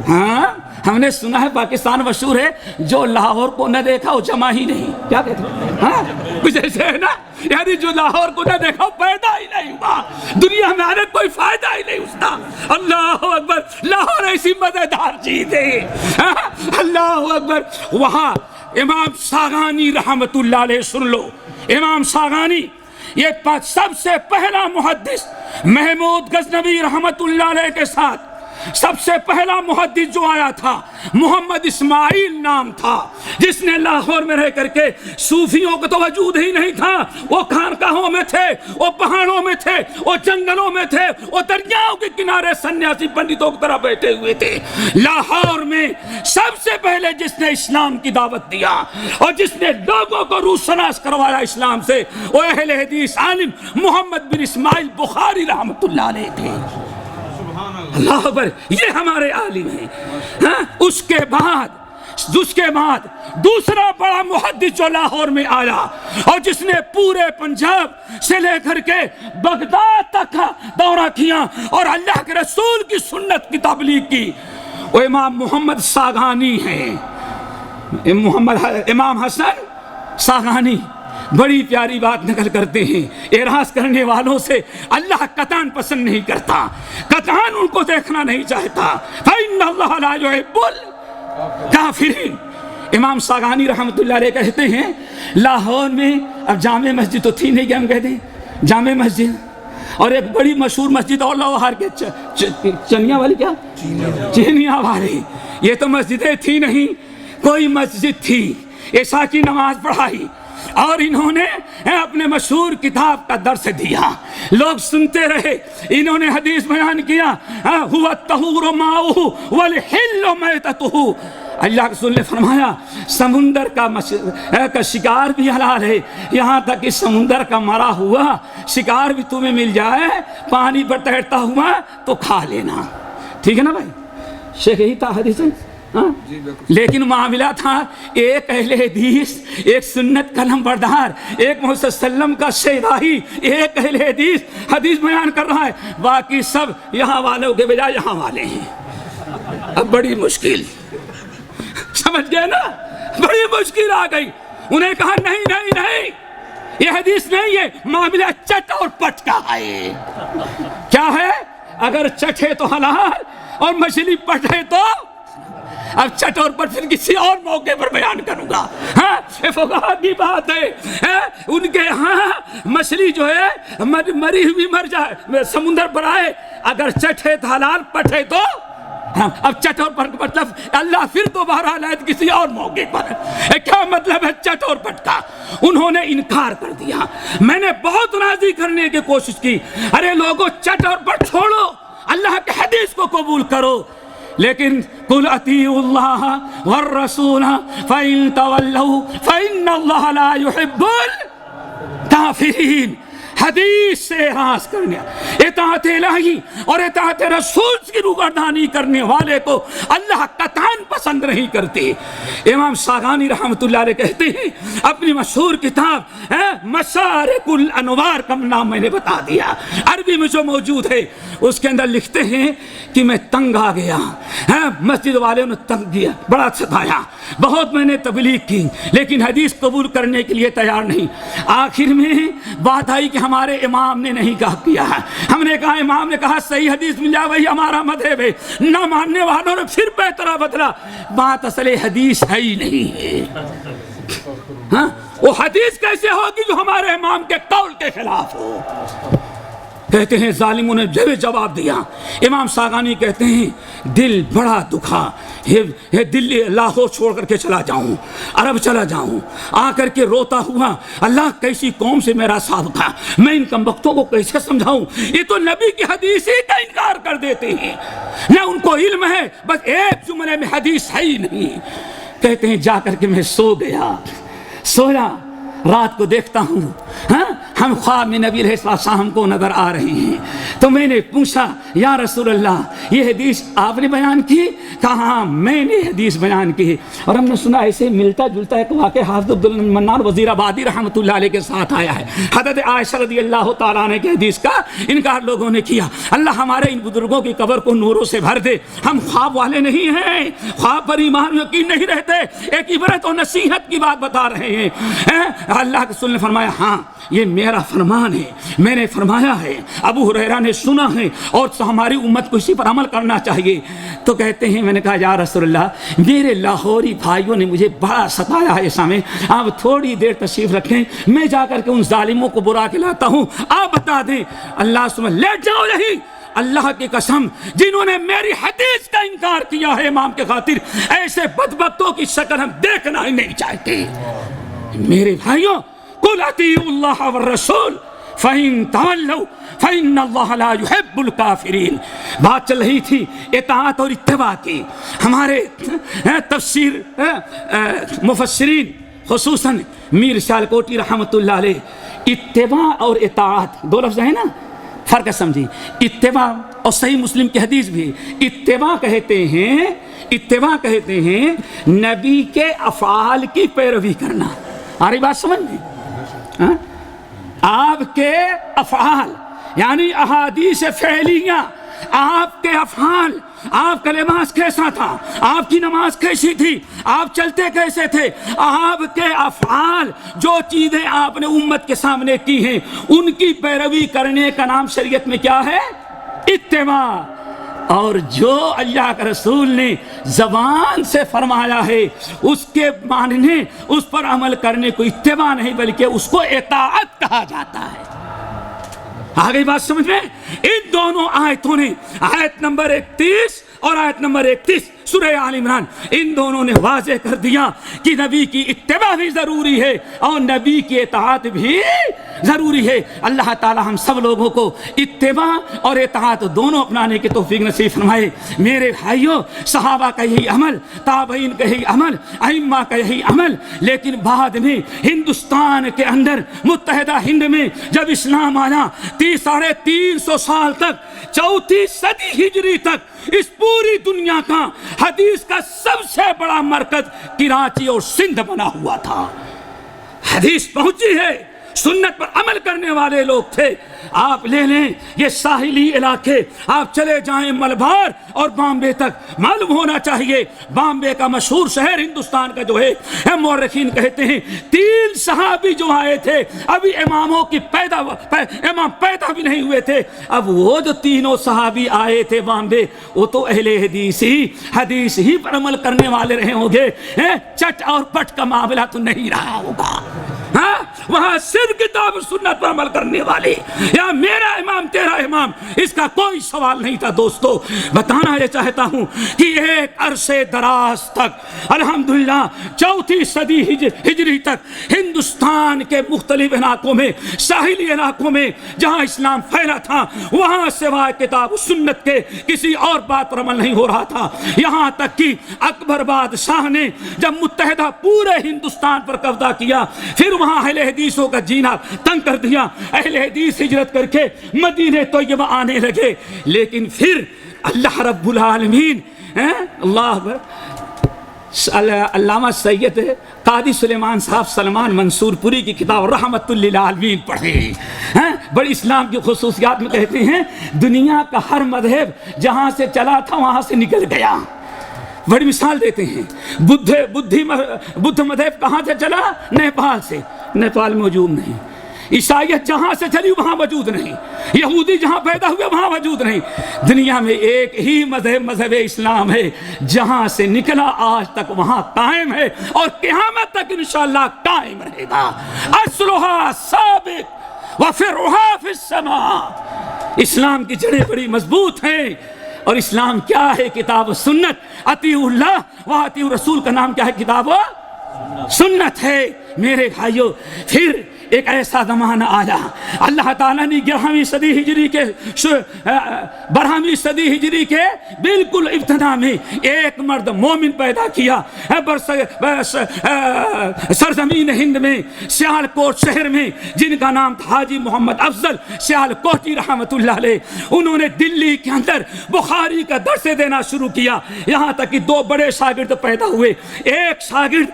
ہاں ہم نے سنا ہے پاکستان مشہور ہے، جو لاہور کو نہ دیکھا وہ جمع ہی نہیں. کیا کہتے ہیں؟ ہاں کچھ ایسے ہے نا، یعنی جو لاہور کو نہ دیکھا پیدا ہی نہیں ہوا، دنیا میں آنے کوئی فائدہ ہی نہیں اس کا. اللہ اکبر. لاہور ایسی مزیدار چیز ہے. اللہ اکبر. وہاں امام ساغانی رحمت اللہ علیہ، سن لو، امام ساغانی یہ سب سے پہلا محدث محمود غزنوی رحمت اللہ علیہ کے ساتھ سب سے پہلا محدث جو آیا تھا محمد اسماعیل نام تھا، جس نے لاہور میں رہ کر کے، صوفیوں کو تو وجود ہی نہیں تھا، وہ خانقاہوں میں تھے، وہ پہاڑوں میں تھے، وہ جنگلوں میں تھے، وہ دریاؤں کے کنارے سنیاسی پنڈتوں کی طرح بیٹھے ہوئے تھے. لاہور میں سب سے پہلے جس نے اسلام کی دعوت دیا اور جس نے لوگوں کو روشناس کروایا اسلام سے، وہ اہل حدیث عالم محمد بن اسماعیل بخاری رحمت اللہ علیہ تھے. اللہ اکبر. یہ ہمارے عالم ہیں. اس کے بعد دوسرا بڑا محدث جو لاہور میں آیا اور جس نے پورے پنجاب سے لے کر کے بغداد تک کا دورہ کیا اور اللہ کے رسول کی سنت کی تبلیغ کی، وہ امام محمد ساغانی ہیں. امام حسن ساغانی بڑی پیاری بات نقل کرتے ہیں. اعراض کرنے والوں سے اللہ قطعاً پسند نہیں کرتا، قطعاً ان کو دیکھنا نہیں چاہتا. فَإِنَّ اللَّهَ لَا يُحِبُّ الْكَافِرِينَ. امام ساغانی رحمت اللہ علیہ کہتے ہیں لاہور میں اب جامع مسجد تو تھی نہیں کہ ہم کہتے ہیں جامع مسجد، اور ایک بڑی مشہور مسجد اور لاہور کے چنیا والی، کیا چینیا والی، یہ تو مسجدیں تھی نہیں. کوئی مسجد تھی، عشاء کی نماز پڑھائی اور انہوں نے اپنے مشہور کتاب کا درس دیا، لوگ سنتے رہے. انہوں نے حدیث بیان کیا هو الطہور ماؤہ والحل میتتہ. اللہ کے رسول نے فرمایا سمندر کا شکار بھی حلال ہے، یہاں تک کہ سمندر کا مرا ہوا شکار بھی تمہیں مل جائے، پانی پر تیرتا ہوا تو کھا لینا. ٹھیک ہے نا بھائی؟ شیخ یہی تھا حدیث. لیکن معاملہ تھا ایک اہل حدیث، ایک سنت کا نمبردار، ایک محمد صلی اللہ علیہ وسلم کا شہدائی، ایک اہل حدیث بیان کر رہا ہے، باقی سب یہاں والوں کے بجائے یہاں والے ہیں. اب بڑی مشکل، سمجھ گئے نا، بڑی مشکل آ گئی. انہیں کہا نہیں یہ حدیث نہیں ہے، معاملہ چٹ اور پٹ کا ہے. کیا ہے؟ اگر چٹ ہے تو حلال اور مچھلی پٹ ہے تو اب چٹ اور پٹ پھر کسی اور موقع پر بیان کروں گا. ہاں فقہا کی بات ہے، ان کے ہاں مچھلی جو ہے مری ہوئی مر جائے، سمندر پر آئے، اگر چٹ ہے تو حلال، پٹ ہے تو اب چٹ اور پٹ مطلب اللہ پھر دوبارہ لائے کسی اور موقع پر، کیا مطلب ہے چٹ اور پٹ کا؟ انہوں نے انکار کر دیا۔ میں نے بہت راضی کرنے کی کوشش کی، ارے لوگوں چٹ اور پٹ چھوڑو، اللہ کے حدیث کو قبول کرو، لیکن قل اطیعوا اللہ والرسول فإن تولوا فإن اللہ لا يحب الکافرین۔ حدیث سے اعراض کرنے، اطاعت الہی اور اطاعت رسول کی روگردانی کرنے والے کو اللہ قطعاً پسند نہیں کرتے۔ امام صاغانی رحمۃ اللہ علیہ کہتے ہیں، اپنی مشہور کتاب مشارق الانوار کا نام میں نے بتا دیا، عربی میں جو موجود ہے، اس کے اندر لکھتے ہیں کہ میں تنگ آ گیا، مسجد والوں نے تنگ کیا، بڑا ستایا، بہت میں نے تبلیغ کی، لیکن حدیث قبول کرنے کے لیے تیار نہیں۔ آخر میں بات آئی کہ ہمارے امام نے نہیں کہا کیا ہے، ہم نے کہا امام نے کہا صحیح حدیث مل جائے وہی ہمارا مذہب ہے، نہ ماننے والوں نے پھر بہترا بدلا، بات اصل حدیث ہے ہی نہیں ہے۔ ہاں وہ حدیث کیسے ہوگی جو ہمارے امام کے قول کے خلاف ہو؟ کہتے ہیں ظالموں نے جواب دیا۔ امام صاغانی کہتے ہیں دل بڑا دکھا، دلی لاہور چھوڑ کر کے چلا جاؤں، عرب چلا جاؤں، آ کر کے روتا ہوا اللہ کیسی قوم سے میرا سابقہ، میں ان کمبختوں کو کیسے سمجھاؤں، یہ تو نبی کی حدیث ہی کا انکار کر دیتے ہیں، نہ ان کو علم ہے، بس ایک جملے میں حدیث ہے ہی نہیں۔ کہتے ہیں جا کر کے میں سو گیا، سویا، رات کو دیکھتا ہوں ہم خواب میں نبی علیہ السلام کو نظر آ رہے ہیں، تو میں نے پوچھا یا رسول اللہ یہ حدیث آپ نے بیان کی؟ کہا ہاں میں نے حدیث بیان کی۔ اور ہم نے سنا ایسے ملتا جلتا ایک واقعہ حافظ عبدالمنان وزیر آبادی رحمۃ اللہ علیہ کے ساتھ آیا ہے، حضرت عائشہ رضی اللہ تعالیٰ عنہ کی حدیث کا انکار لوگوں نے کیا۔ اللہ ہمارے ان بزرگوں کی قبر کو نوروں سے بھر دے، ہم خواب والے نہیں ہیں، خواب پر ایمان یقین نہیں رہتے، ایک عبرت اور نصیحت کی بات بتا رہے ہیں۔ اللہ کے رسول نے فرمایا ہاں یہ میرا فرمان ہے، میں نے فرمایا ہے، ابو ہریرہ نے سنا ہے، اور ہماری امت کو اسی پر عمل کرنا چاہیے۔ تو کہتے ہیں میں نے کہا یا رسول اللہ میرے لاہوری بھائیوں نے مجھے بڑا ستایا ہے، سامنے آپ تھوڑی دیر تشریف رکھیں، میں جا کر کے ان ظالموں کو برا کے لاتا ہوں، آپ بتا دیں۔ اللہ سبحانہ لے جاؤ یہی، اللہ کی قسم جنہوں نے میری حدیث کا انکار کیا ہے امام کے خاطر، ایسے بدبختوں کی شکل ہم دیکھنا ہی نہیں چاہتے۔ میرے بھائیوں قل اطیعوا اللہ والرسول فإن تولوا فإن اللہ لا يحب الکافرین۔ بات چل رہی تھی اطاعت اور اتباع کی۔ ہمارے تفسیر مفسرین خصوصاً میر سیالکوٹی رحمۃ اللہ علیہ اتباع اور اطاعت دو لفظ ہیں نا، فرق سمجھی۔ اتباع اور صحیح مسلم کی حدیث بھی اتباع کہتے ہیں نبی کے افعال کی پیروی کرنا۔ آ رہی بات سمجھ میں؟ آپ کے افعال یعنی احادیث فعلیہ، آپ کے افعال، آپ کا لباس کیسا تھا، آپ کی نماز کیسی تھی، آپ چلتے کیسے تھے، آپ کے افعال جو چیزیں آپ نے امت کے سامنے کی ہیں ان کی پیروی کرنے کا نام شریعت میں کیا ہے؟ اتباع۔ اور جو اللہ کے رسول نے زبان سے فرمایا ہے اس کے ماننے، اس پر عمل کرنے کو اتباع نہیں بلکہ اس کو اطاعت کہا جاتا ہے۔ آگے بات سمجھ میں؟ ان دونوں آیتوں نے، آیت نمبر 31 اور آیت نمبر 31 سورہ آل عمران، ان دونوں نے واضح کر دیا کہ نبی کی اتباع بھی ضروری ہے اور نبی کی اطاعت بھی ضروری ہے۔ اللہ تعالی ہم سب لوگوں کو اتباع اور اطاعت دونوں اپنانے کی توفیق نصیب فرمائے۔ میرے بھائیوں صحابہ کا یہی عمل، تابعین کا یہی عمل، ائمہ کا یہی عمل، لیکن بعد میں ہندوستان کے اندر متحدہ ہند میں جب اسلام آیا 350 سال تک، 4 صدی ہجری تک اس پوری دنیا کا حدیث کا سب سے بڑا مرکز کراچی اور سندھ بنا ہوا تھا۔ حدیث پہنچی ہے، سنت پر عمل کرنے والے لوگ تھے۔ آپ لے لیں یہ ساحلی علاقے، آپ چلے جائیں ملبار اور بامبے تک، معلوم ہونا چاہیے بامبے کا مشہور شہر ہندوستان کا جو ہے، مورخین کہتے ہیں 3 صحابی جو آئے تھے ابھی امام پیدا بھی نہیں ہوئے تھے، اب وہ جو 3 صحابی آئے تھے بامبے وہ تو اہل حدیث ہی پر عمل کرنے والے رہے ہوں گے، چٹ اور پٹ کا معاملہ تو نہیں رہا ہوگا۔ وہاں صرف کتاب سنت پر عمل کرنے والے. یا میرا امام تیرا امام, اس کا کوئی سوال نہیں تھا. دوستو بتانا یہ چاہتا ہوں کہ ایک عرصے دراز تک الحمدللہ 4 صدی ہجری تک ہندوستان کے مختلف علاقوں میں, ساحلی علاقوں میں جہاں اسلام پھیلا تھا, وہاں سوائے کتاب و سنت کے کسی اور بات پر عمل نہیں ہو رہا تھا. یہاں تک کہ اکبر بادشاہ نے جب متحدہ پورے ہندوستان پر قبضہ کیا, پھر وہاں اہل حدیثوں کا جینا تنگ کر دیا. اہل حدیث ہجرت کر کے مدینہ طیبہ آنے لگے. لیکن پھر اللہ رب العالمین, اللہ علامہ سید قاضی سلیمان صاحب سلمان منصور پوری کی کتاب رحمت للعالمین پڑھے. بڑی اسلام کی خصوصیات میں کہتے ہیں دنیا کا ہر مذہب جہاں سے چلا تھا وہاں سے نکل گیا. بڑی مثال دیتے ہیں, بدھ مذہب کہاں سے چلا؟ نیپال سے. نیپال موجود نہیں. عیسائیت جہاں سے چلی وہاں موجود نہیں. یہودی جہاں پیدا ہوئے وہاں موجود نہیں. دنیا میں ایک ہی مذہب اسلام ہے, جہاں سے نکلا آج تک وہاں قائم ہے اور قیامت تک انشاءاللہ قائم رہے گا. اصلها ثابت وفرعها فی السماء. اسلام کی جڑیں بڑی مضبوط ہیں. اور اسلام کیا ہے؟ کتاب و سنت. اطیعوا اللہ و اطیعوا رسول کا نام کیا ہے؟ کتاب و سنت ہے. میرے بھائیو, پھر ایک ایسا زمانہ آیا, اللہ تعالیٰ نے 11ویں صدی ہجری کے بالکل ابتدا میں ایک مرد مومن پیدا کیا. سرزمین ہند میں سیالکوٹ شہر میں, جن کا نام تھا حاجی محمد افضل سیالکوٹی رحمت اللہ علیہ. انہوں نے دلی کے اندر بخاری کا درس دینا شروع کیا. یہاہ تک کہ 2 بڑے شاگرد پیدا ہوئے. ایک شاگرد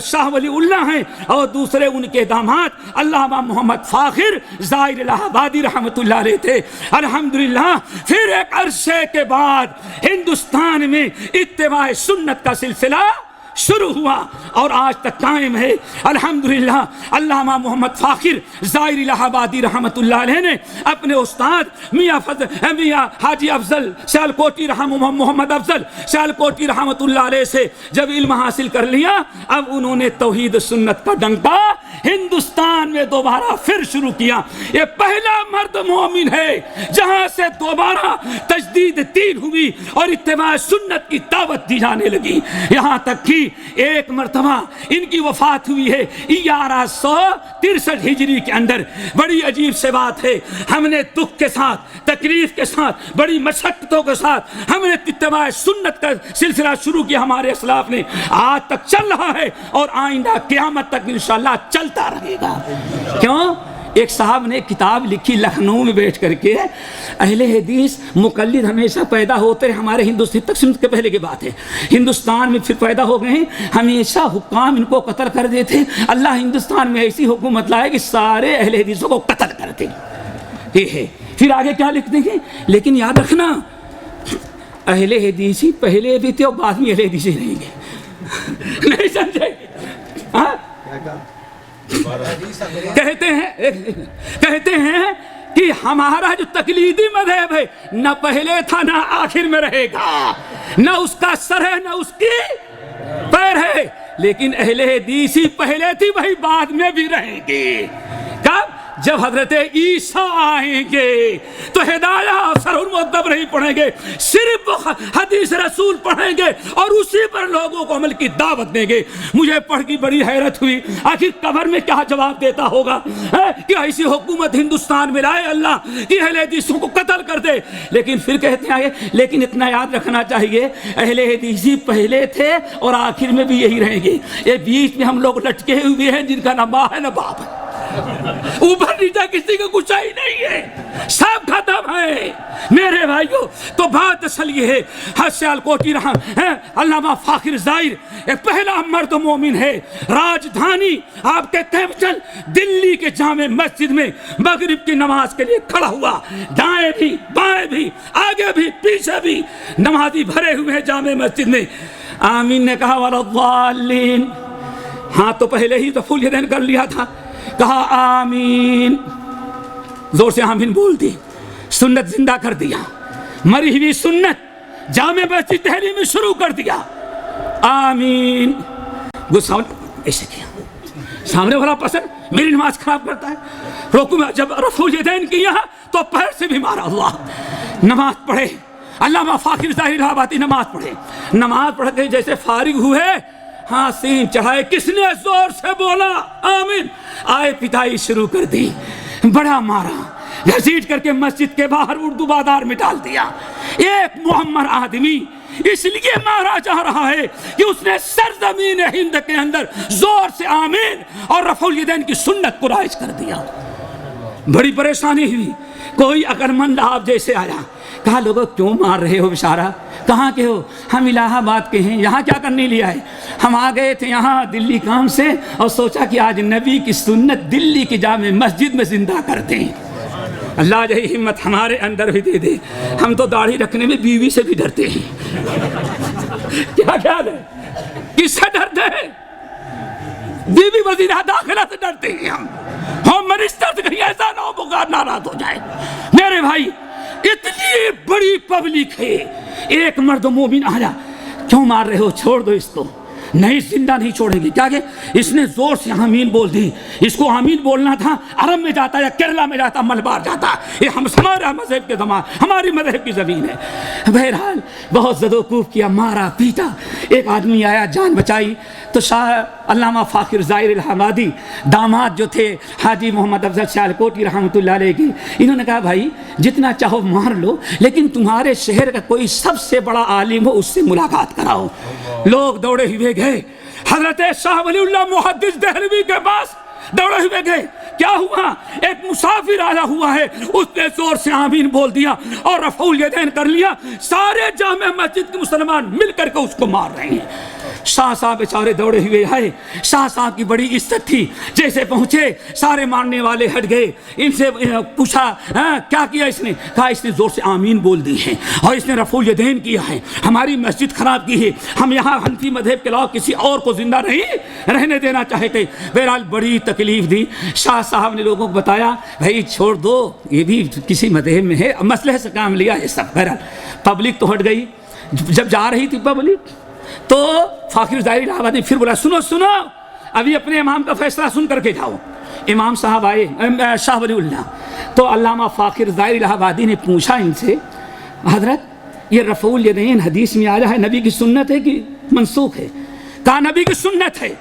شاہ ولی اللہ ہیں اور دوسرے ان کے داماد علامہ محمد فاخر زائر الہ آبادی رحمت اللہ علیہ تھے. الحمدللہ پھر ایک عرصے کے بعد ہندوستان میں اتباع سنت کا سلسلہ شروع ہوا اور آج تک قائم ہے. الحمدللہ علامہ محمد فاخر زائر الہ آبادی رحمت اللہ علیہ نے اپنے استاد میاں حاجی افضل سیالکوٹی محمد افضل سیالکوٹی رحمت اللہ علیہ سے جب علم حاصل کر لیا, اب انہوں نے توحید سنت کا ڈنکا ہندوستان میں دوبارہ پھر شروع کیا. یہ پہلا مرد مومن ہے جہاں سے دوبارہ تجدید دین ہوئی اور اتباع سنت کی دعوت دی جانے لگی. یہاں تک کہ ایک مرتبہ ان کی وفات ہوئی ہے 1163 ہجری کے اندر. بڑی عجیب سے بات ہے, ہم نے دکھ کے ساتھ, تکلیف کے ساتھ, بڑی مشقتوں کے ساتھ ہم نے اتباع سنت کا سلسلہ شروع کیا. ہمارے اسلاف نے آج تک چل رہا ہے اور آئندہ قیامت تک انشاءاللہ چلتا رہے گا. کیوں؟ ایک صاحب نے کتاب لکھی لکھنؤ میں بیٹھ کر کے, اہل حدیث مقلد ہمیشہ پیدا ہوتے ہیں ہمارے ہندوستان تقسیم کے پہلے کی بات ہے. ہندوستان میں پھر پیدا ہو گئے ہیں, ہمیشہ حکام ان کو قتل کر دیتے. اللہ ہندوستان میں ایسی حکومت لائے کہ سارے اہل حدیثوں کو قتل کرتے. یہ ہے. پھر آگے کیا لکھتے ہیں, لیکن یاد رکھنا اہل حدیثی پہلے بھی تھے اور بعد میں اہل حدیثی رہیں گے. نہیں سمجھے؟ کہتے ہیں کہ ہمارا جو تقلیدی مذہب ہے نہ پہلے تھا نہ آخر میں رہے گا, نہ اس کا سر ہے نہ اس کی پیر ہے, لیکن اہل حدیثی پہلے تھی وہی بعد میں بھی رہیں گے. کب؟ جب حضرت عیسیٰ آئیں گے تو ہدایہ سر المؤدب نہیں پڑھیں گے, صرف حدیث رسول پڑھیں گے اور اسی پر لوگوں کو عمل کی دعوت دیں گے. مجھے پڑھ کی بڑی حیرت ہوئی, آخر قبر میں کیا جواب دیتا ہوگا کہ ایسی حکومت ہندوستان میں لائے اللہ کہ اہل حدیثوں کو قتل کر دے. لیکن پھر کہتے ہیں لیکن اتنا یاد رکھنا چاہیے اہل حدیثی پہلے تھے اور آخر میں بھی یہی رہیں گے. یہ بیچ میں ہم لوگ لٹکے ہوئے ہیں جن کا نہ ماں ہے نہ باپ ہے, اوپر نیچے کسی کا کچھ ہی نہیں ہے, سب ختم ہے. میرے بھائیو تو بات اصل یہ ہے, سیالکوٹی علامہ فاخر زائر ایک پہلا مرد مومن ہے. راجدھانی آپ کہتے ہیں دلی کے جامع مسجد میں مغرب کی نماز کے لیے کھڑا ہوا, دائیں بھی بائیں بھی آگے بھی پیچھے بھی نمازی بھرے ہوئے ہیں جامع مسجد میں. آمین نے کہا والضالین, ہاں تو پہلے ہی تو فل یدین کر لیا تھا, کہا آمین, زور سے آمین بول دی, سنت زندہ کر دیا, مری ہوئی سنت جامع مسجد دہلی میں شروع کر دیا. آمین. غصہ ایسے کیا, سامنے والا پسند میری نماز خراب کرتا ہے. رکوع میں جب رفع الیدین کیا تو پیر سے بھی مارا. اللہ نماز پڑھے. علامہ فاخر ظاہری الہ آبادی نماز پڑھے. نماز پڑھ کے جیسے فارغ ہوئے ہاں سین چڑھائے, کس نے زور سے بولا آمین, آئے پٹائی شروع کر دی, بڑا مارا, گھسیٹ کر کے مسجد کے باہر اردو بازار میں ڈال دیا. ایک معمر آدمی اس لیے مارا جا رہا ہے کہ اس نے سرزمین ہند کے اندر زور سے آمین اور رفع الیدین کی سنت کو رائج کر دیا. بڑی پریشانی ہوئی. کوئی عقلمند آپ جیسے آیا, کہا لوگوں کیوں مار رہے ہو بیچارہ, کہاں کے ہو؟ ہم الہ آباد کے ہیں. یہاں کیا کرنے لیا ہے؟ ہم آ گئے تھے یہاں دلی کام سے اور سوچا کہ آج نبی کی سنت دلی کی جامع مسجد میں زندہ کر دیں. اللہ یہی ہمت ہمارے اندر بھی دے دے. ہم تو داڑھی رکھنے میں بیوی سے بھی ڈرتے ہیں. کیا خیال ہے, کس سے ڈرتے ہیں؟ بیوی وزیر داخلہ سے ڈرتے ہیں ہم. ہوم منسٹر سے کہیں ایسا نہ ہو بغیر ناراض ہو جائے. میرے بھائی اتنی بڑی پبلک ہے, ایک مرد مومن آیا, کیوں مار رہے ہو, چھوڑ دو اس کو. نہیں زندہ نہیں چھوڑیں گے. کیا کہ اس نے زور سے آمین بول دی. اس کو آمین بولنا تھا عرب میں جاتا یا کیرلا میں جاتا, ملبار جاتا. یہ ہمارا مذہب کے زمان, ہماری مذہب کی زمین ہے. بہرحال بہت زد و کوب کیا, مارا پیٹا. ایک آدمی آیا, جان بچائی تو شاہ علامہ فاخر ظاہری الہ آبادی داماد جو تھے حاجی محمد افضل سیالکوٹی رحمۃ اللہ علیہ کی, انہوں نے کہا بھائی جتنا چاہو مار لو, لیکن تمہارے شہر کا کوئی سب سے بڑا عالم ہو اس سے ملاقات کراؤ. لوگ دوڑے ہوئے گئے حضرت شاہ ولی اللہ محدث دہلوی کے پاس, دوڑے ہوئے گئے. کیا ہوا؟ ایک مسافر آیا ہوا ہے, اس نے زور سے آمین بول دیا اور رفع الیدین کر لیا. سارے جامع مسجد کے مسلمان مل کر کے اس کو مار رہے ہیں. شاہ صاحب بیچارے دوڑے ہوئے آئے. شاہ صاحب کی بڑی عزت تھی. جیسے پہنچے سارے مارنے والے ہٹ گئے. ان سے پوچھا کیا کیا اس نے؟ کہا اس نے زور سے آمین بول دی ہے اور اس نے رفع الیدین کیا ہے, ہماری مسجد خراب کی ہے. ہم یہاں حنفی مذہب کے علاوہ کسی اور کو زندہ نہیں رہنے دینا چاہتے. بہرحال بڑی تکلیف دی. شاہ صاحب نے لوگوں کو بتایا بھائی چھوڑ دو, یہ بھی کسی مذہب میں ہے, مسئلے سے کام لیا یہ سب. بہرحال پبلک تو ہٹ گئی. جب جا رہی تھی پبلک تو فاخر ظاہری الہ آبادی پھر بولا سنو سنو, ابھی اپنے امام کا فیصلہ سن کر کے جاؤ. امام صاحب آئے, شاہ ولی اللہ. تو علامہ فاخر ظاہری الہ آبادی نے پوچھا ان سے, حضرت یہ رفع الیدین حدیث میں آیا ہے, نبی کی سنت ہے کہ منسوخ ہے؟ کہا نبی کی سنت ہے.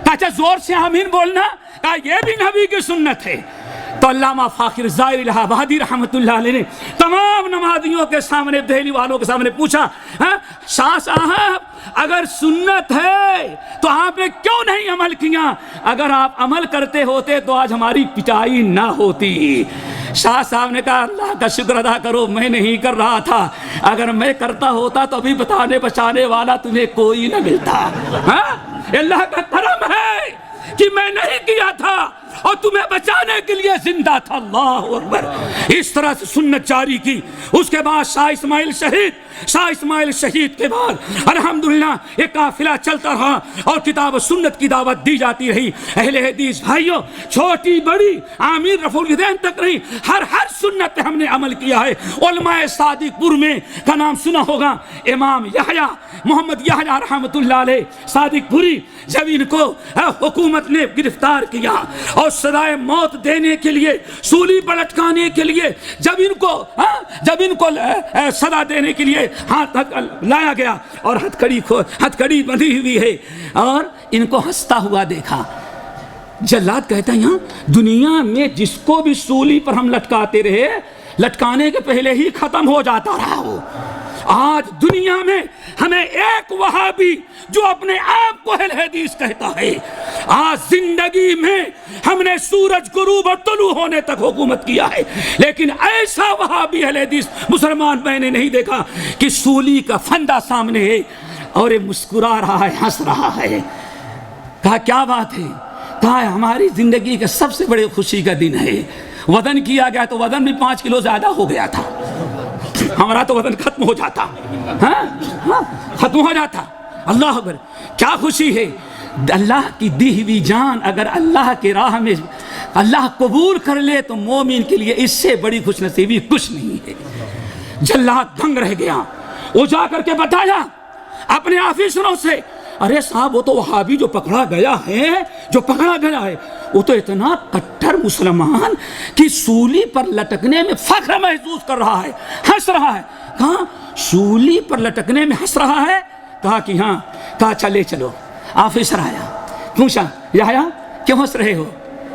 کہا اچھا زور سے آمین بولنا؟ کہا یہ بھی نبی کی سنت ہے. تو علامہ فاخر ظاہری الہ آبادی رحمۃ اللہ علیہ نے تمام نمازیوں کے سامنے, دہلی والوں کے سامنے پوچھا, شاہ صاحب اگر سنت ہے تو آپ نے کیوں نہیں عمل کیا؟ اگر آپ عمل کرتے ہوتے تو آج ہماری پٹائی نہ ہوتی. شاہ صاحب نے کہا اللہ کا شکر ادا کرو, میں نہیں کر رہا تھا. اگر میں کرتا ہوتا تو ابھی بتانے بچانے والا تمہیں کوئی نہ ملتا. اللہ کا کرم ہے کہ میں نہیں کیا تھا اور تمہیں بچانے کے لیے زندہ تھا. اللہ اکبر. اس طرح سے سنت جاری کی. اس کے بعد شاہ اسماعیل شہید کے بعد الحمدللہ ایک قافلہ چلتا رہا اور کتاب و سنت کی دعوت دی جاتی رہی. اہل حدیث بھائیوں, چھوٹی بڑی آمین رفع الیدین تک نہیں, ہر سنت پہ ہم نے عمل کیا ہے. علماء صادق پور میں کا نام سنا ہوگا, امام یحییٰ محمد یحییٰ رحمۃ اللہ علیہ صادق پوری, جب ان کو حکومت نے گرفتار کیا اور سزائے موت دینے کے لیے, سولی پر لٹکانے کے لیے جب ان کو سزا دینے کے لیے ہاتھ لایا گیا اور ہتھکڑی بندھی ہوئی ہے اور ان کو ہنستا ہوا دیکھا. جلاد کہتا ہے یہاں دنیا میں جس کو بھی سولی پر ہم لٹکاتے رہے, لٹکانے کے پہلے ہی ختم ہو جاتا رہا وہ. آج دنیا میں ہمیں ایک وہابی جو اپنے آپ کو اہل حدیث کہتا ہے, آج زندگی میں ہم نے سورج غروب اور طلوع ہونے تک حکومت کیا ہے, لیکن ایسا وہابی اہل حدیث مسلمان میں نے نہیں دیکھا کہ سولی کا پھندا سامنے ہے اور یہ مسکرا رہا ہے, ہنس رہا ہے. کہا کیا بات ہے؟ کہا ہماری زندگی کا سب سے بڑی خوشی کا دن ہے. وزن کیا گیا تو وزن بھی 5 کلو زیادہ ہو گیا تھا. ہمارا تو وزن ختم ہو جاتا, ختم ہو جاتا. اللہ اکبر. کیا خوشی ہے. اللہ کی دی ہوئی جان اگر اللہ کے راہ میں اللہ قبول کر لے تو مومن کے لیے اس سے بڑی خوش نصیبی کچھ نہیں ہے. جلاد دنگ رہ گیا. وہ جا کر کے بتایا اپنے آفیسروں سے, ارے صاحب وہ تو وہابی جو پکڑا گیا ہے وہ تو اتنا کٹر مسلمان کہ سولی پر لٹکنے میں فخر محسوس کر رہا ہے، ہنس رہا ہے. کہاں سولی پر لٹکنے میں ہنس رہا ہے؟ کہا کہ ہاں. کہا چلے چلو. آفیسر آیا، پوچھا یحییٰ کیوں ہنس رہے ہو،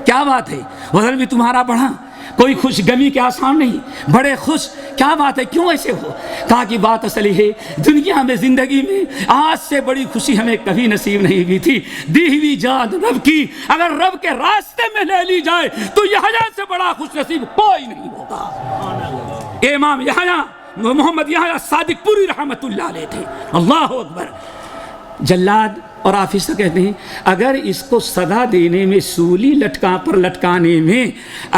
کیا بات ہے؟ وزن بھی تمہارا بڑھا، کوئی خوش گمی کے آسان نہیں، بڑے خوش، کیا بات ہے، کیوں ایسے ہو؟ کہا کہ بات اصل ہے دنیا میں زندگی میں آج سے بڑی خوشی ہمیں کبھی نصیب نہیں ہوئی تھی. دی ہوئی جان رب کی اگر رب کے راستے میں لے لی جائے تو یحییٰ سے بڑا خوش نصیب کوئی نہیں ہوگا. امام یحییٰ محمد یحییٰ صادق پوری رحمت اللہ علیہ تھے. اللہ اکبر. جلاد اور آفیسر کہتے ہیں اگر اس کو سزا دینے میں، سولی پر لٹکانے میں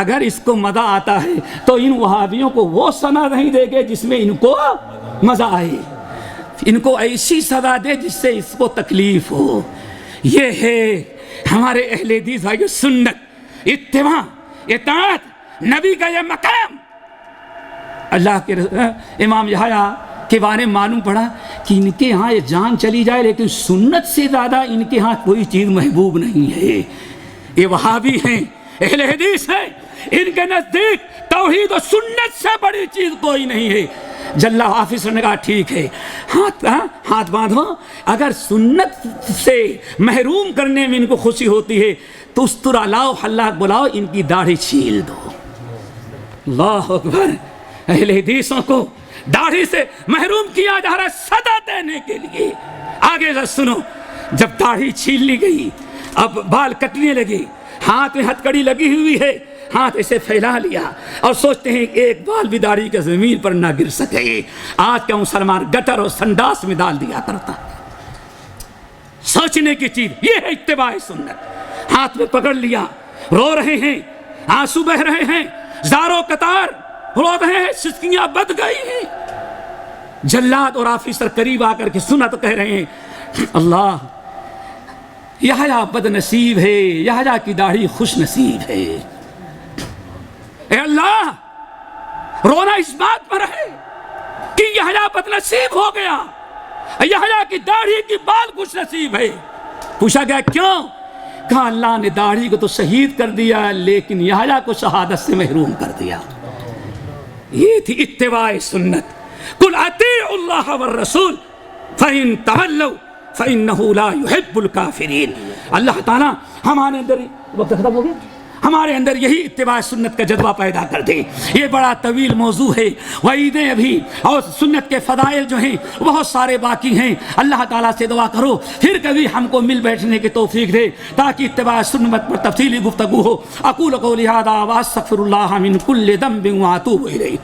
اگر اس کو مزہ آتا ہے تو ان وہابیوں کو وہ سزا نہیں دے گے جس میں ان کو مزہ آئے. ان کو ایسی سزا دے جس سے اس کو تکلیف ہو. یہ ہے ہمارے اہل حدیث بھائیو سنت، اتباع، اطاعت، نبی کا یہ مقام. اللہ کے امام یحییٰ کے بارے میں معلوم پڑا کہ ان کے ہاں یہ جان چلی جائے لیکن سنت سے زیادہ ان کے ہاں کوئی چیز محبوب نہیں ہے. یہ وہابی ہیں، اہل حدیث ہیں، ان کے نزدیک توحید و سنت سے بڑی چیز کوئی نہیں ہے. جلہ آفیسر نے کہا ٹھیک ہے، ہاتھ باندھو. اگر سنت سے محروم کرنے میں ان کو خوشی ہوتی ہے تو استرا لاؤ، حلاق بلاؤ، ان کی داڑھی چھیل دو. اللہ اکبر. اہل حدیثوں کو داڑھی سے محروم کیا جا رہا ہے سزا دینے کے لیے. آگے ذرا سنو. جب داڑھی چھیل لی گئی، اب بال کٹنے لگے، ہاتھ میں ہتھکڑی لگی ہوئی ہے، ہاتھ اسے پھیلا لیا اور سوچتے ہیں کہ ایک بال بھی داڑھی کے زمین پر نہ گر سکے. آج کا مسلمان گٹر اور سنڈاس میں ڈال دیا کرتا. سوچنے کی چیز یہ ہے اتباع سنت. ہاتھ میں پکڑ لیا، رو رہے ہیں، آنسو بہ رہے ہیں، زاروں قطار رو رہے ہیں، سسکیاں بد گئی ہیں. جلاد اور آفیسر قریب آ کر کے سنا تو کہہ رہے ہیں اللہ یحییٰ بد نصیب ہے، یحییٰ کی داڑھی خوش نصیب ہے. اے اللہ رونا اس بات پر ہے کہ یحییٰ بد نصیب ہو گیا، یحییٰ کی داڑھی کی بال خوش نصیب ہے. پوچھا گیا کیوں؟ کہا اللہ نے داڑھی کو تو شہید کر دیا لیکن یحییٰ کو شہادت سے محروم کر دیا. یہ تھی اتباع سنت. قل اطیعوا اللہ والرسول فإن تولوا فإنہ لا يحب الکافرین. اللہ تعالیٰ ہمارے اندر وقت ختم ہو گیا، ہمارے اندر یہی اتباع سنت کا جذبہ پیدا کر دے. یہ بڑا طویل موضوع ہے، وعیدیں ابھی اور سنت کے فضائل جو ہیں بہت سارے باقی ہیں. اللہ تعالیٰ سے دعا کرو پھر کبھی ہم کو مل بیٹھنے کی توفیق دے تاکہ اتباع سنت پر تفصیلی گفتگو ہو. اقول قولی ھذا واستغفر اللہ من کل ذنب واتوب الیہ.